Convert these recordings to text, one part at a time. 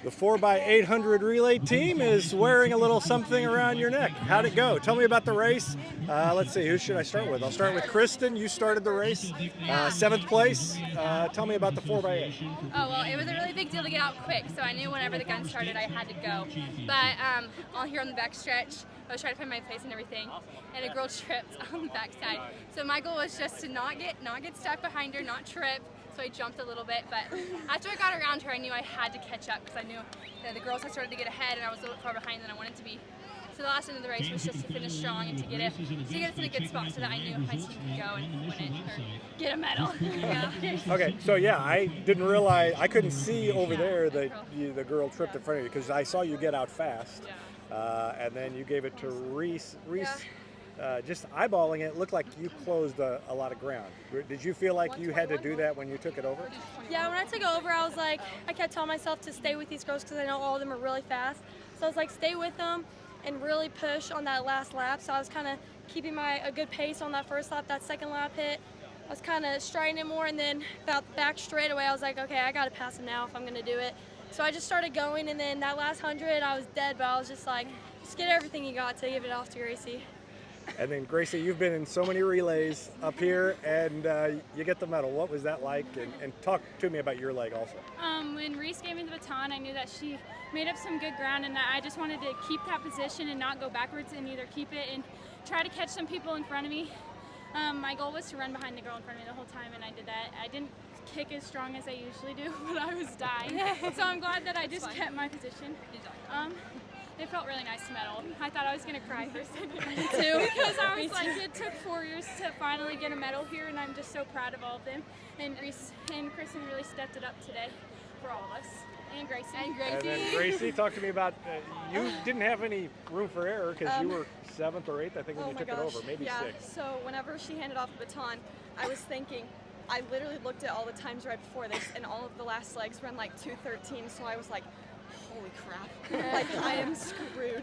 The 4x800 relay team is wearing a little something around your neck. How'd it go? Tell me about the race. Let's see, who should I start with? I'll start with Kristin. You started the race, 7th place. Tell me about the 4x8. Oh, well, it was a really big deal to get out quick, so I knew whenever the gun started I had to go. But all here on the back stretch, I was trying to find my place and everything, and a girl tripped on the backside. So my goal was just to not get stuck behind her, not trip. So I jumped a little bit, but after I got around her, I knew I had to catch up because I knew that the girls had started to get ahead, and I was a little far behind than I wanted to be. So the last end of the race was just to finish strong and to get us in a good spot so that I knew my team could go and win it or get a medal. Yeah. Okay, so yeah, I didn't realize, I couldn't see over there that the girl tripped in front of you because I saw you get out fast, and then you gave it to Reese. Just eyeballing it, looked like you closed a lot of ground. Did you feel like you had to do that when you took it over? Yeah, when I took it over, I was like, I kept telling myself to stay with these girls because I know all of them are really fast. So I was like, stay with them and really push on that last lap. So I was kind of keeping a good pace on that first lap. That second lap hit, I was kind of striding it more, and then about back straight away, I was like, okay, I got to pass them now if I'm going to do it. So I just started going, and then that last 100, I was dead, but I was just like, just get everything you got to give it off to Gracie. And then Gracie, you've been in so many relays up here, and you get the medal. What was that like? And talk to me about your leg also. When Reese gave me the baton, I knew that she made up some good ground, and I just wanted to keep that position and not go backwards, and either keep it and try to catch some people in front of me. My goal was to run behind the girl in front of me the whole time, and I did that. I didn't kick as strong as I usually do, but I was dying. So I'm glad that I just kept my position. It felt really nice to medal. I thought I was going to cry for a second too, because I was like, it took 4 years to finally get a medal here, and I'm just so proud of all of them. And Reese and Kristin really stepped it up today for all of us. And Gracie. And then Gracie, talk to me about, you didn't have any room for error because you were 7th or 8th, I think, when you took it over, maybe 6th. So whenever she handed off the baton, I was thinking, I literally looked at all the times right before this, and all of the last legs ran like 2:13, so I was like, holy crap, like I am screwed.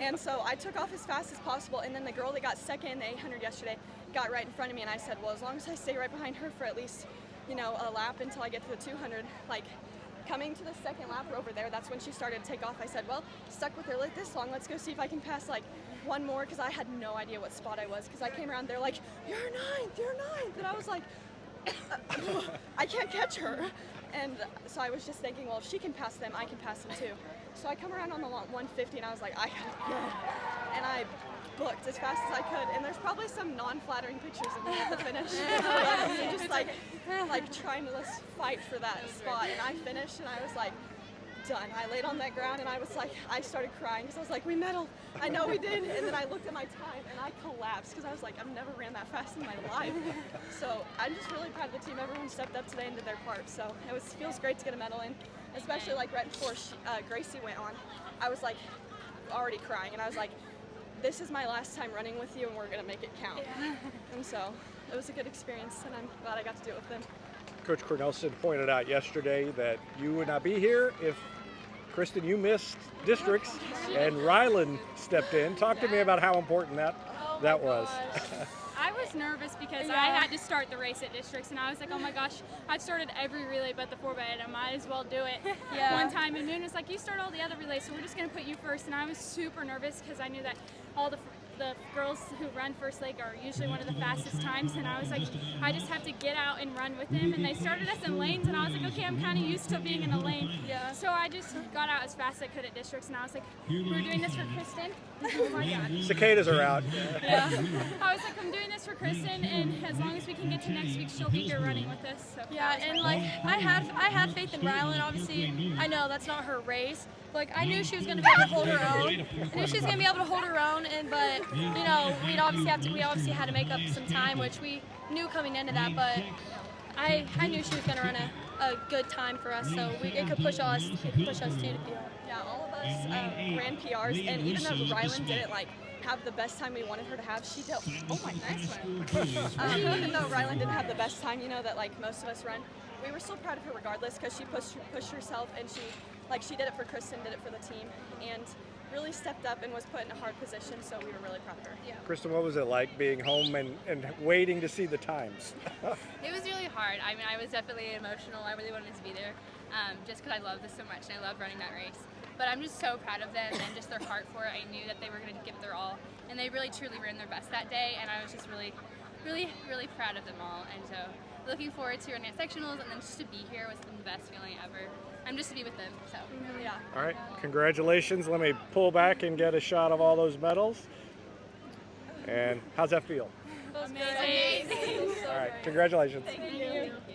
And so I took off as fast as possible, and then the girl that got second in the 800 yesterday got right in front of me, and I said, well, as long as I stay right behind her for at least, a lap until I get to the 200, like coming to the second lap over there, that's when she started to take off. I said, well, stuck with her like this long, let's go see if I can pass like one more, because I had no idea what spot I was, because I came around, they're like, you're 9th, and I was like, I can't catch her. And so I was just thinking, well, if she can pass them, I can pass them too. So I come around on the 150, and I was like, I gotta go. And I booked as fast as I could. And there's probably some non-flattering pictures of me at the finish. Just like trying to fight for that spot. And I finished, and I was like, done. I laid on that ground, and I was like, I started crying because I was like, we medaled. I know we did. And then I looked at my time, and I collapsed because I was like, I've never ran that fast in my life. So I'm just really proud of the team. Everyone stepped up today and did their part. So it feels great to get a medal in, especially like right before Gracie went on. I was like already crying, and I was like, this is my last time running with you, and we're gonna make it count. And so it was a good experience, and I'm glad I got to do it with them. Coach Cornelson pointed out yesterday that you would not be here if, Kristin, you missed districts, and Ryland stepped in. Talk to me about how important that was. I was nervous because I had to start the race at districts, and I was like, oh my gosh, I've started every relay but the 4x8. I might as well do it one time. And Moon was like, you start all the other relays, so we're just going to put you first. And I was super nervous because I knew that all the girls who run first leg are usually one of the fastest times, and I was like, I just have to get out and run with them. And they started us in lanes, and I was like, okay, I'm kind of used to being in a lane. So I just got out as fast as I could at districts, and I was like, we're doing this for Kristin. Oh my God. Cicadas are out. I was like, I'm doing this for Kristin, and as long as we can get to next week, she'll be here running with us. So. Yeah, and like I had faith in Ryland. Obviously, I know that's not her race. Like I knew she was going to be able to hold her own. I knew she was going to be able to hold her own, but we obviously had to make up some time, which we knew coming into that. But I knew she was going to run a good time for us, so it could push us too to be. Yeah, all of us ran PRs, and even though Ryland didn't have the best time we wanted her to have, she did. Oh my, nice one. Even though Ryland didn't have the best time, that most of us run, we were still proud of her regardless because she pushed herself, and she did it for Kristin, did it for the team, and really stepped up and was put in a hard position, so we were really proud of her. Yeah. Kristin, what was it like being home and waiting to see the times? It was really hard. I mean, I was definitely emotional. I really wanted to be there. just because I love this so much and I love running that race. But I'm just so proud of them and just their heart for it. I knew that they were going to give it their all, and they really truly ran their best that day, and I was just really, really, really proud of them all. And so looking forward to running at sectionals, and then just to be here was the best feeling ever. I'm just to be with them, so yeah. All right, congratulations. Let me pull back and get a shot of all those medals. And how's that feel? Amazing. All right, congratulations. Thank you.